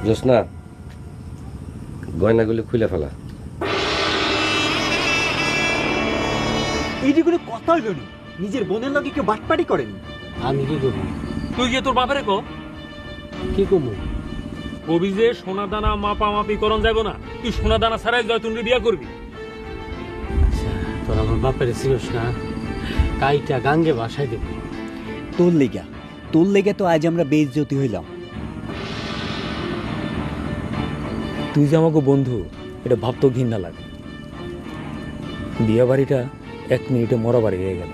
জোসনা গয়নাগুলি খুলে ফেলা। এইগুলো কথা হইল না, নিজের বোনের লগে কেউ বাটপাটি করেনি। আমি কি করবো? তুই গিয়ে তোর বাপেরে কো কি করবো? কবি যে সোনা দানা মাপামাপি করন যাব না, তুই সোনা দানা ছাড়াই জয়তুনকে বিয়া করবি। আচ্ছা, তোর আমার বাপের ছিলস না, কাইটা গাঙ্গে বাসায় দেব। তোর লেগা তো আজ আমরা বেইজ্জতি হইলাম। তুই যে আমাকে বন্ধু, এটা ভাবতেও ঘৃণা লাগে। বিয়া বাড়িটা 1 মিনিটে মরা বাড়ি হয়ে গেল।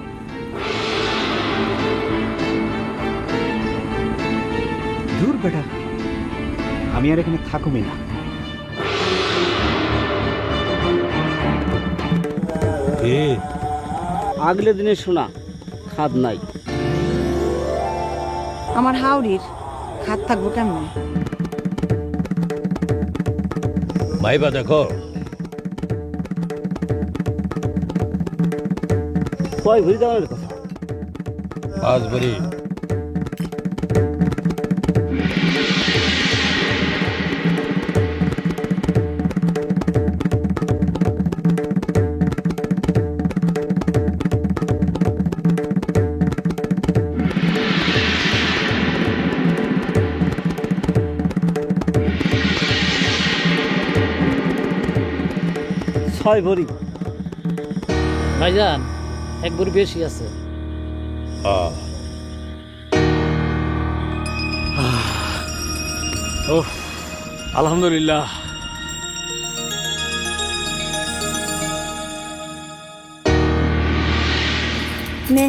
দূর বেটা, আমি আর এখানে থাকুমি না। আগলে দিনে শোনা খাদ নাই। আমার হাওড়ির খাত থাকবো কেমন? ভাইবা দেখো, কয় ভরি দেওয়ার কথা? 5 ভরি। ছয় ভরি। ভাইজান, 1 ভরি বেশি আছে। আলহামদুলিল্লাহ। নে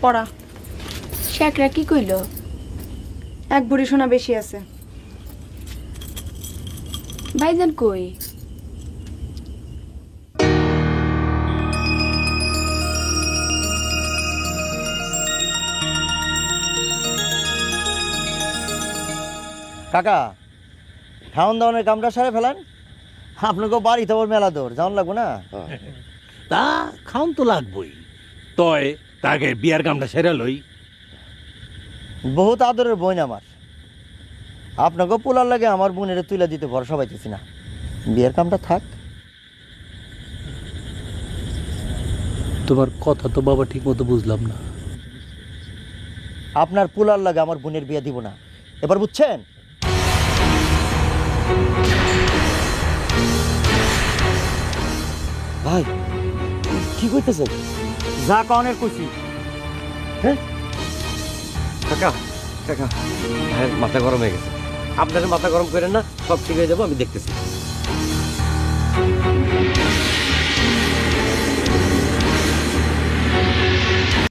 পড়া। শেখরা কি কইল? 1 ভরি সোনা বেশি আছে। ভাইজান কই? কাকা, খাওয়ান দাওয়ানের কামটা সারে ফেলান। আপনাকে বাড়িতে ওর মেলা দৌড় যাওয়ান লাগবো না। তা খাওন তো লাগবই, তয় তাকে বিয়ার কামটা সেরা লই। বহুত আদরের বোন আমার, আপনাকে পোলার লাগে আমার বোনের তুলে দিতে ভরসা পাইতেছি না। বিয়ের কামটা থাক। তোমার কথা তো বাবা ঠিক মতো বুঝলাম না। আপনার পোলার লাগে আমার বোনের বিয়ে দিব না, এবার বুঝছেন? ভাই কি করতেছেন? যা কনের খুশি। হ্যাঁ কাকা, কাকা ভাইয়ের মাথা গরম হয়ে গেছে। আপনারা মাথা গরম করেন না, সব ঠিক হয়ে যাবো, আমি দেখতেছি।